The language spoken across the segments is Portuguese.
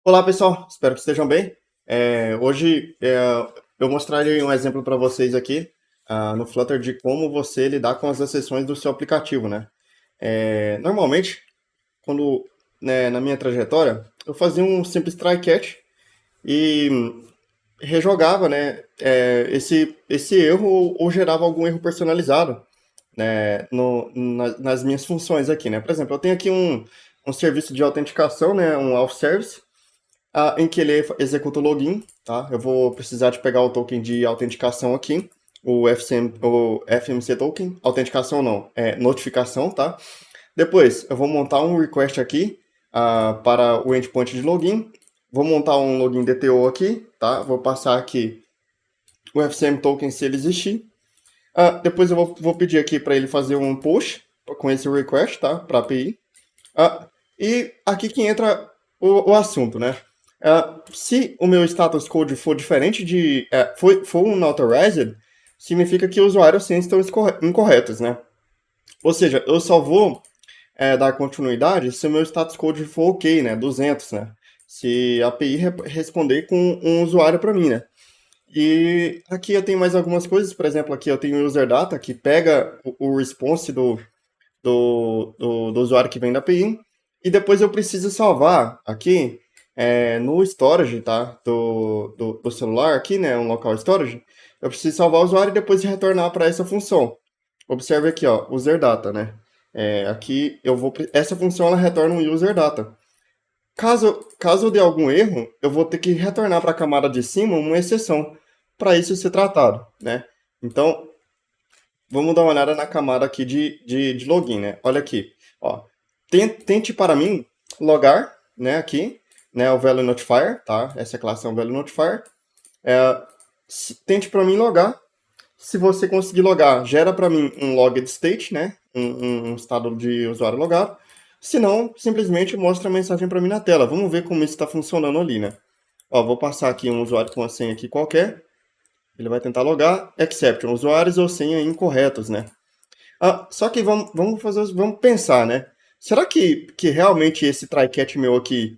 Olá pessoal, espero que estejam bem. Hoje eu mostrarei um exemplo para vocês aqui no Flutter de como você lidar com as exceções do seu aplicativo, né? Normalmente, quando na minha trajetória, eu fazia um simples try catch e rejogava, né, esse erro ou gerava algum erro personalizado, né, nas minhas funções aqui, né? Por exemplo, eu tenho aqui um serviço de autenticação, né, um auth service em que ele executa o login, tá? Eu vou precisar de pegar o token de autenticação aqui, o FMC token, autenticação não, é notificação, tá? Depois, eu vou montar um request aqui para o endpoint de login, vou montar um login DTO aqui, tá? Vou passar aqui o FCM token se ele existir. Depois eu vou pedir aqui para ele fazer um push com esse request, tá? Para a API. E aqui que entra o assunto, né? Se o meu status code for diferente for unauthorized, significa que o usuário e a senha estão incorretos, né? Ou seja, eu só vou dar continuidade se o meu status code for ok, né? 200, né? Se a API responder com um usuário para mim, né? E aqui eu tenho mais algumas coisas, por exemplo, aqui eu tenho o user data, que pega o response do usuário que vem da API, e depois eu preciso salvar aqui no storage, tá? Do celular aqui, né? Um local storage. Eu preciso salvar o usuário e depois retornar para essa função. Observe aqui, ó, user data, né? Aqui essa função ela retorna um user data. Caso dê algum erro, eu vou ter que retornar para a camada de cima uma exceção para isso ser tratado, né? Então, vamos dar uma olhada na camada aqui de login, né? Olha aqui, ó. Tente para mim logar, né, aqui, né, o value notifier, tá? Essa classe é um value notifier. Tente para mim logar. Se você conseguir logar, gera para mim um logged state, né? Um estado de usuário logado. Se não, simplesmente mostra a mensagem para mim na tela. Vamos ver como isso está funcionando ali, né? Ó, vou passar aqui um usuário com a senha aqui qualquer. Ele vai tentar logar, exception, usuários ou senha incorretos, né? Só que vamos pensar, né? Será que realmente esse try catch meu aqui,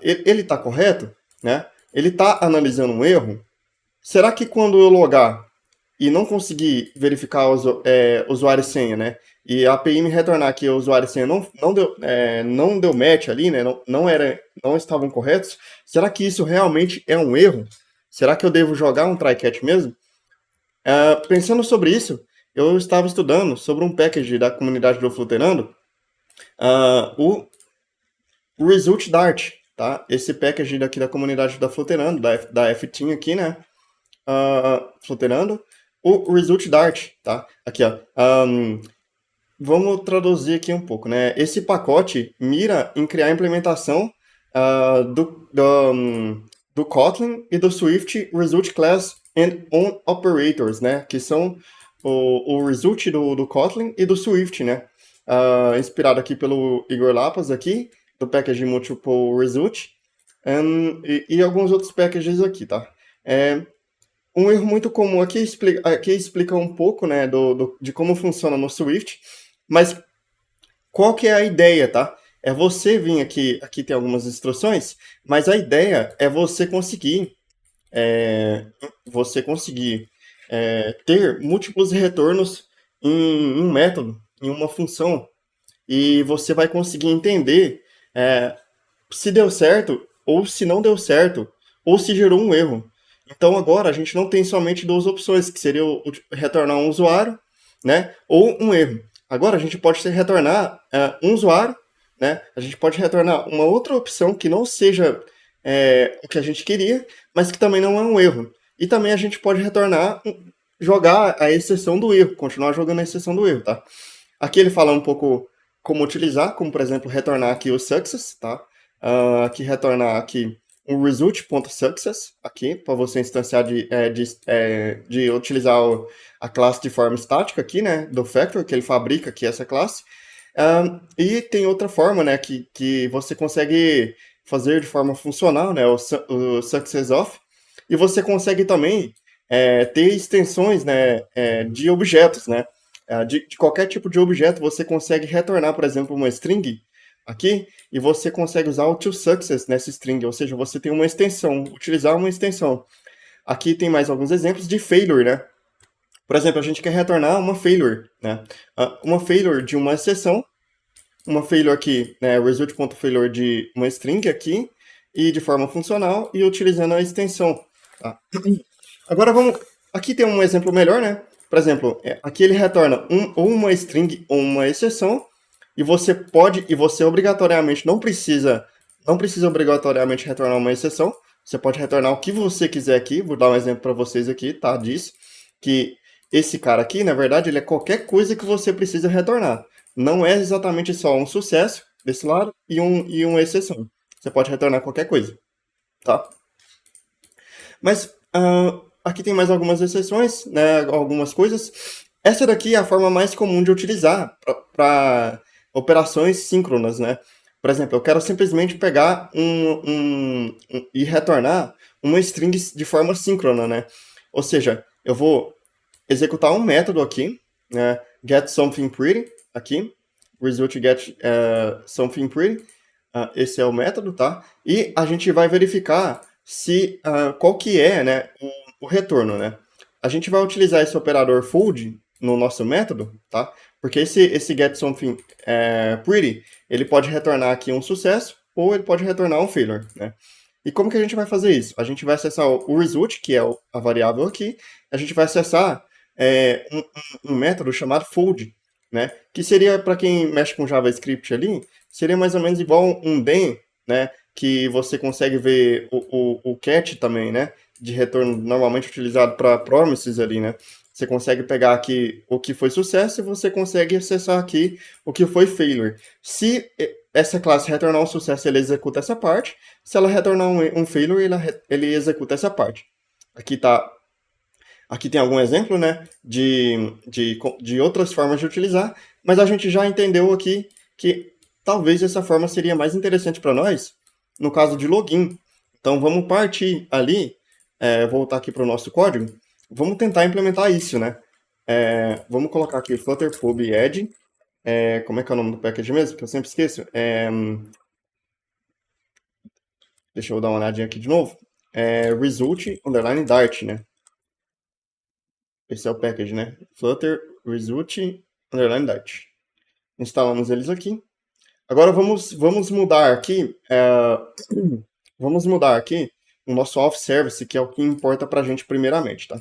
ele está correto, né? Ele está analisando um erro? Será que quando eu logar e não conseguir verificar usuário e senha, né? E a API me retornar que o usuário e senha não deu match ali, né? Não estavam corretos. Será que isso realmente é um erro? Será que eu devo jogar um try catch mesmo? Pensando sobre isso, eu estava estudando sobre um package da comunidade do Flutterando, o Result Dart, tá? Esse package daqui da comunidade da Flutterando, da F-Team aqui, né? Flutterando, o Result Dart, tá? Aqui, ó. Vamos traduzir aqui um pouco, né? Esse pacote mira em criar a implementação do Kotlin e do Swift Result Class and On Operators, né? Que são o result do Kotlin e do Swift, né? Inspirado aqui pelo Igor Lapas aqui, do package Multiple Result, e alguns outros packages aqui, tá? Um erro muito comum aqui explica um pouco, né, de como funciona no Swift, mas qual que é a ideia, tá? É você vir aqui tem algumas instruções, mas a ideia é você conseguir ter múltiplos retornos em um método, em uma função, e você vai conseguir entender se deu certo, ou se não deu certo, ou se gerou um erro. Então agora a gente não tem somente duas opções, que seria retornar um usuário, né, ou um erro. Agora a gente pode retornar um usuário, né, a gente pode retornar uma outra opção que não seja o que a gente queria, mas que também não é um erro. E também a gente pode jogar a exceção do erro, continuar jogando a exceção do erro, tá? Aqui ele fala um pouco como utilizar, como por exemplo retornar aqui o success, tá? Aqui retornar aqui um result.success aqui para você instanciar de utilizar a classe de forma estática aqui, né, do factor que ele fabrica aqui essa classe. E tem outra forma, né, que você consegue fazer de forma funcional, né, o success of, e você consegue também ter extensões, né, de objetos, né, de qualquer tipo de objeto você consegue retornar, por exemplo, uma string aqui e você consegue usar o toSuccess nessa string, ou seja, você tem uma extensão, utilizar uma extensão. Aqui tem mais alguns exemplos de failure, né? Por exemplo, a gente quer retornar uma failure, né? Uma failure de uma exceção, uma failure aqui, né? Result.failure de uma string aqui, e de forma funcional, e utilizando a extensão. Tá? Agora vamos... Aqui tem um exemplo melhor, né? Por exemplo, aqui ele retorna ou uma string ou uma exceção, e você obrigatoriamente não precisa obrigatoriamente retornar uma exceção. Você pode retornar o que você quiser aqui. Vou dar um exemplo para vocês aqui, tá? Diz que esse cara aqui, na verdade, ele é qualquer coisa que você precisa retornar. Não é exatamente só um sucesso desse lado e uma exceção. Você pode retornar qualquer coisa, tá? Mas aqui tem mais algumas exceções, né? Algumas coisas. Essa daqui é a forma mais comum de utilizar para operações síncronas, né? Por exemplo, eu quero simplesmente pegar e retornar uma string de forma síncrona, né? Ou seja, eu vou executar um método aqui, né? Get something pretty, aqui, result get something pretty, esse é o método, tá? E a gente vai verificar se qual que é, né, o retorno, né? A gente vai utilizar esse operador fold no nosso método, tá? Porque esse get something pretty, ele pode retornar aqui um sucesso ou ele pode retornar um failure, né? E como que a gente vai fazer isso? A gente vai acessar o result, que é a variável aqui, a gente vai acessar um método chamado fold, né? Que seria, para quem mexe com JavaScript ali, seria mais ou menos igual um den, né? Que você consegue ver o cat também, né? De retorno normalmente utilizado para promises ali, né? Você consegue pegar aqui o que foi sucesso e você consegue acessar aqui o que foi failure. Se essa classe retornar um sucesso, ele executa essa parte. Se ela retornar um failure, ele executa essa parte. Aqui tem algum exemplo, né, de outras formas de utilizar, mas a gente já entendeu aqui que talvez essa forma seria mais interessante para nós no caso de login. Então vamos partir ali, voltar aqui para o nosso código, vamos tentar implementar isso, né? Vamos colocar aqui Flutter Pub Add, como é que é o nome do package mesmo? Que eu sempre esqueço. Deixa eu dar uma olhadinha aqui de novo. Result underline Dart, né? Esse é o package, né? Flutter Result underline Dart. Instalamos eles aqui. Agora vamos mudar aqui. Vamos mudar aqui o nosso auth service, que é o que importa para a gente primeiramente, tá?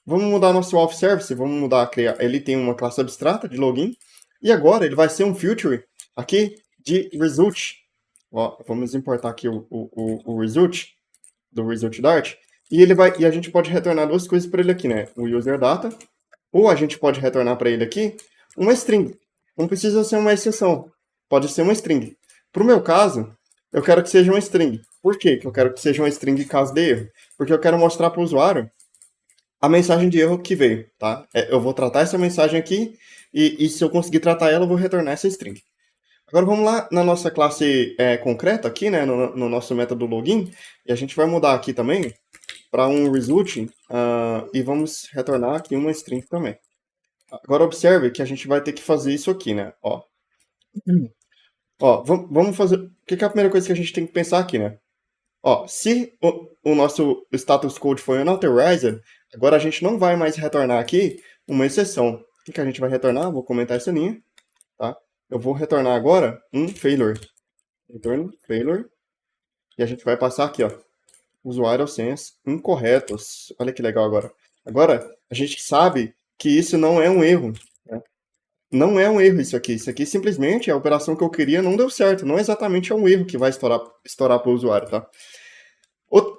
Vamos mudar nosso auth service, vamos mudar, ele tem uma classe abstrata de login, e agora ele vai ser um filter aqui de result. Ó, vamos importar aqui o result, do result Dart, e a gente pode retornar duas coisas para ele aqui, né? O user data, ou a gente pode retornar para ele aqui uma string. Não precisa ser uma exceção, pode ser uma string. Para o meu caso, eu quero que seja uma string. Por quê que eu quero que seja uma string caso de erro? Porque eu quero mostrar para o usuário a mensagem de erro que veio, tá? Eu vou tratar essa mensagem aqui e se eu conseguir tratar ela, eu vou retornar essa string. Agora vamos lá na nossa classe concreta aqui, né, no nosso método login, e a gente vai mudar aqui também para um result e vamos retornar aqui uma string também. Agora observe que a gente vai ter que fazer isso aqui, né? Ó, vamos fazer... O que é a primeira coisa que a gente tem que pensar aqui, né? Ó, se o nosso status code foi unauthorized, agora a gente não vai mais retornar aqui uma exceção. O que a gente vai retornar? Vou comentar essa linha, tá? Eu vou retornar agora um failure. Return failure. E a gente vai passar aqui, ó. Usuário senhas incorretos. Olha que legal agora. Agora, a gente sabe que isso não é um erro. Né? Não é um erro isso aqui. Isso aqui simplesmente a operação que eu queria não deu certo. Não exatamente é um erro que vai estourar para o usuário, tá?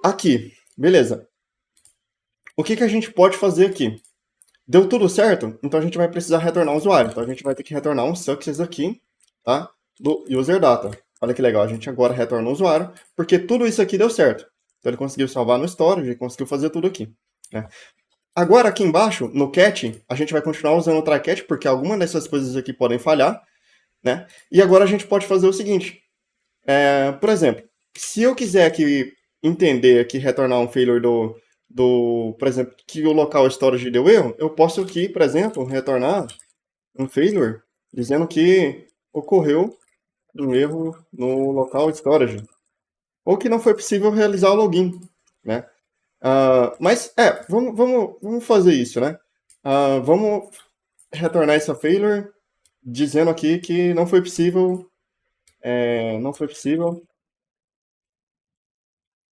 Aqui, beleza. O que a gente pode fazer aqui? Deu tudo certo? Então a gente vai precisar retornar o usuário. Então a gente vai ter que retornar um success aqui, tá? Do user data. Olha que legal, a gente agora retorna o usuário, porque tudo isso aqui deu certo. Então ele conseguiu salvar no storage, ele conseguiu fazer tudo aqui. Né? Agora aqui embaixo, no cat, a gente vai continuar usando o try-catch, porque alguma dessas coisas aqui podem falhar. Né? E agora a gente pode fazer o seguinte. Por exemplo, se eu quiser aqui entender aqui, retornar um failure por exemplo, que o local storage deu erro, eu posso aqui, por exemplo, retornar um failure dizendo que ocorreu um erro no local storage, ou que não foi possível realizar o login, né? Mas, vamos fazer isso, né? Vamos retornar essa failure dizendo aqui que não foi possível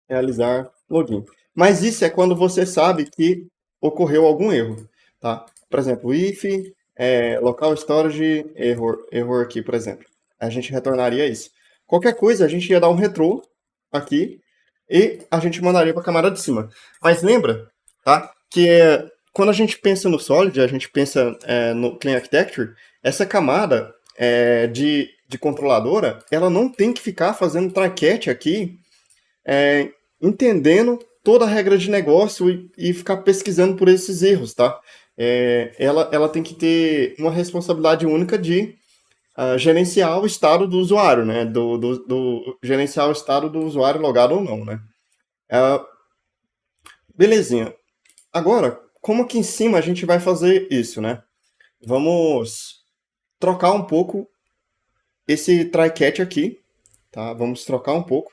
realizar login. Mas isso é quando você sabe que ocorreu algum erro, tá? Por exemplo, if local storage error aqui, por exemplo. A gente retornaria isso. Qualquer coisa, a gente ia dar um retrô aqui e a gente mandaria para a camada de cima. Mas lembra, tá? Que quando a gente pensa no Solid, a gente pensa no Clean Architecture, essa camada de controladora, ela não tem que ficar fazendo try-catch aqui entendendo toda a regra de negócio e ficar pesquisando por esses erros, tá? Ela tem que ter uma responsabilidade única de gerenciar o estado do usuário, né? Gerenciar o estado do usuário logado ou não, né? Belezinha. Agora, como aqui em cima a gente vai fazer isso, né? Vamos trocar um pouco esse try-catch aqui, tá? Vamos trocar um pouco.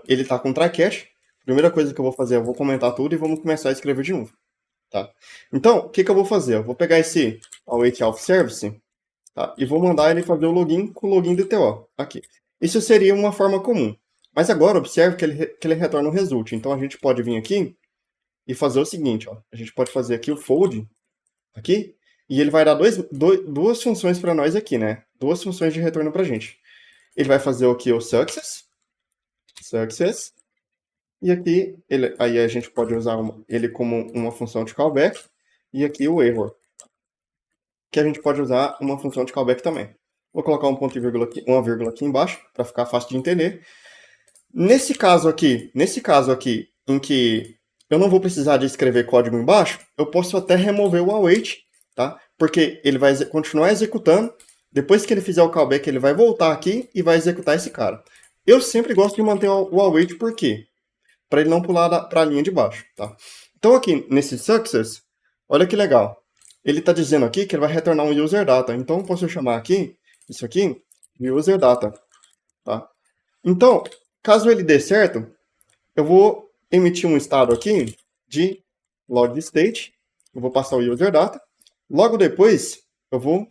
Ele está com try-catch. Primeira coisa que eu vou fazer, eu vou comentar tudo e vamos começar a escrever de novo. Tá? Então, o que eu vou fazer? Eu vou pegar esse await auth service, tá? E vou mandar ele fazer o login com o login DTO aqui. Isso seria uma forma comum. Mas agora, observe que ele retorna o result. Então, a gente pode vir aqui e fazer o seguinte. Ó. A gente pode fazer aqui o fold, aqui, e ele vai dar duas funções para nós aqui, né? Duas funções de retorno para a gente. Ele vai fazer aqui o success, e aqui aí a gente pode usar ele como uma função de callback, e aqui o error, que a gente pode usar uma função de callback também. Vou colocar um ponto e vírgula aqui, uma vírgula aqui embaixo, para ficar fácil de entender. Nesse caso aqui, em que eu não vou precisar de escrever código embaixo, eu posso até remover o await, tá? Porque ele vai continuar executando. Depois que ele fizer o callback, ele vai voltar aqui e vai executar esse cara. Eu sempre gosto de manter o await, por quê? Para ele não pular para a linha de baixo, tá? Então aqui nesse success, olha que legal. Ele está dizendo aqui que ele vai retornar um user data. Então eu posso chamar aqui, isso aqui, de user data, tá? Então, caso ele dê certo, eu vou emitir um estado aqui de log state, eu vou passar o user data. Logo depois, eu vou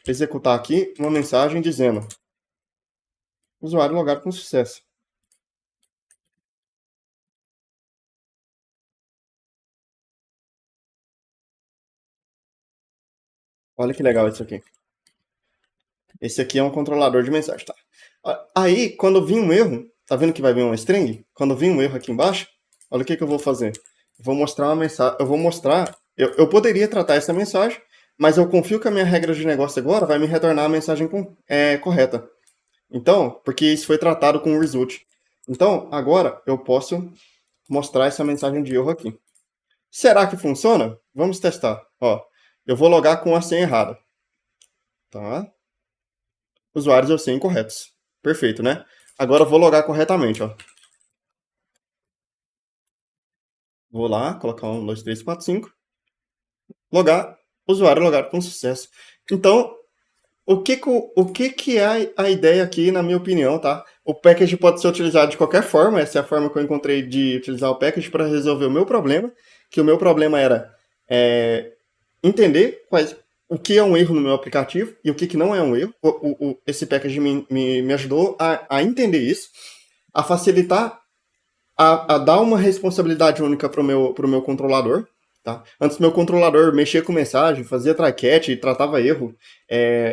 executar aqui uma mensagem dizendo usuário logado com sucesso. Olha que legal isso aqui. Esse aqui é um controlador de mensagem, tá? Aí, quando vir um erro, tá vendo que vai vir uma string? Quando vir um erro aqui embaixo, olha o que eu vou fazer. Vou mostrar uma mensagem, eu poderia tratar essa mensagem, mas eu confio que a minha regra de negócio agora vai me retornar a mensagem correta. Então, porque isso foi tratado com o result. Então, agora eu posso mostrar essa mensagem de erro aqui. Será que funciona? Vamos testar. Ó, eu vou logar com a senha errada. Tá? Usuários eu sei incorretos. Perfeito, né? Agora eu vou logar corretamente, ó. Vou lá, colocar 1, 2, 3, 4, 5. Logar, usuário logado com sucesso. Então, o que é a ideia aqui, na minha opinião, tá? O package pode ser utilizado de qualquer forma. Essa é a forma que eu encontrei de utilizar o package para resolver o meu problema. Que o meu problema era entender o que é um erro no meu aplicativo e o que não é um erro. Esse package me ajudou a entender isso, a facilitar, a dar uma responsabilidade única para o meu controlador. Tá? Antes, meu controlador mexia com mensagem, fazia try-catch, tratava erro,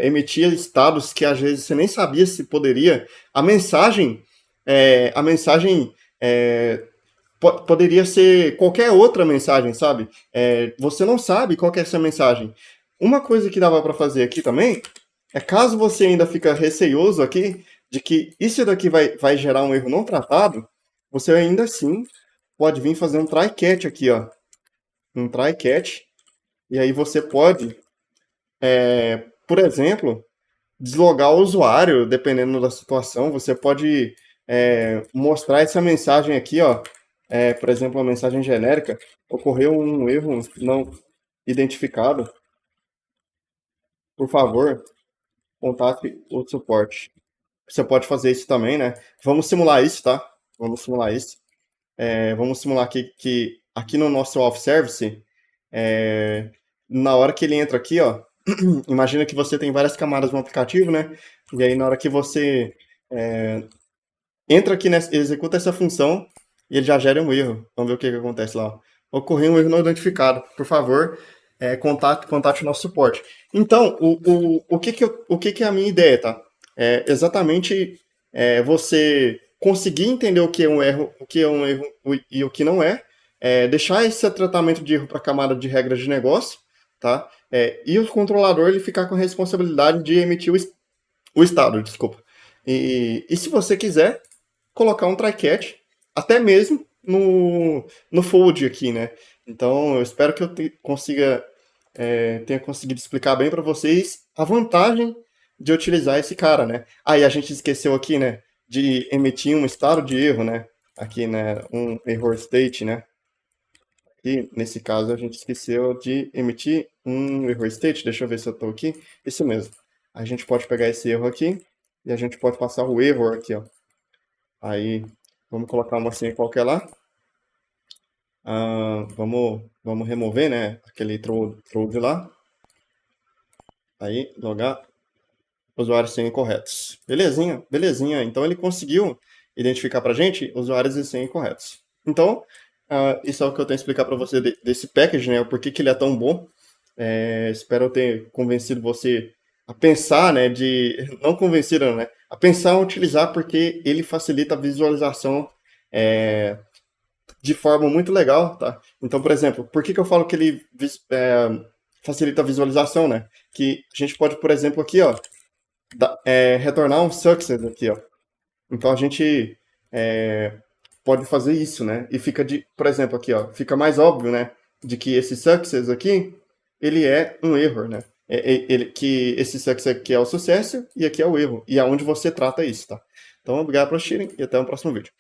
emitia estados que às vezes você nem sabia se poderia. A mensagem poderia ser qualquer outra mensagem, sabe? Você não sabe qual que é essa mensagem. Uma coisa que dava para fazer aqui também é, caso você ainda fica receioso aqui de que isso daqui vai gerar um erro não tratado, você ainda assim pode vir fazer um try-catch aqui, ó. Um try-catch. E aí você pode, por exemplo, deslogar o usuário, dependendo da situação. Você pode mostrar essa mensagem aqui, ó. Por exemplo, uma mensagem genérica. Ocorreu um erro não identificado. Por favor, contate o suporte. Você pode fazer isso também, né? Vamos simular isso, tá? Vamos simular isso. Vamos simular que aqui no nosso off service, na hora que ele entra aqui, ó, imagina que você tem várias camadas no aplicativo, né? E aí na hora que você entra aqui, executa essa função e ele já gera um erro. Vamos ver o que acontece lá. Ó. Ocorreu um erro não identificado. Por favor, contate o nosso suporte. Então, o que é a minha ideia, tá? É exatamente você conseguir entender o que é um erro, e o que não é, deixar esse tratamento de erro para a camada de regras de negócio, tá? E o controlador ele ficar com a responsabilidade de emitir o estado, desculpa. E se você quiser, colocar um try catch, até mesmo no fold aqui, né? Então, eu espero que eu tenha conseguido explicar bem para vocês a vantagem de utilizar esse cara, né? Aí a gente esqueceu aqui, né, de emitir um estado de erro, né? Aqui, né, um error state, né? E nesse caso a gente esqueceu de emitir um error state. Deixa eu ver se eu estou aqui. Isso mesmo. A gente pode pegar esse erro aqui e a gente pode passar o error aqui, ó. Aí, vamos colocar uma senha qualquer lá. Vamos remover, né, aquele throw lá. Aí, logar usuários e senha incorretos. Belezinha, belezinha. Então, ele conseguiu identificar para a gente usuários e senha incorretos. Então, isso é o que eu tenho que explicar para você desse package, né, o porquê que ele é tão bom. Espero ter convencido você a pensar, né, não convencido, né, a pensar em utilizar, porque ele facilita a visualização de forma muito legal, tá? Então, por exemplo, por que eu falo que ele facilita a visualização, né? Que a gente pode, por exemplo, aqui, ó, retornar um success aqui, ó. Então, a gente pode fazer isso, né? E fica, por exemplo, aqui, ó, fica mais óbvio, né, de que esse success aqui, ele é um erro, né? Que esse success aqui é o sucesso e aqui é o erro. E é onde você trata isso, tá? Então, obrigado por assistirem e até o próximo vídeo.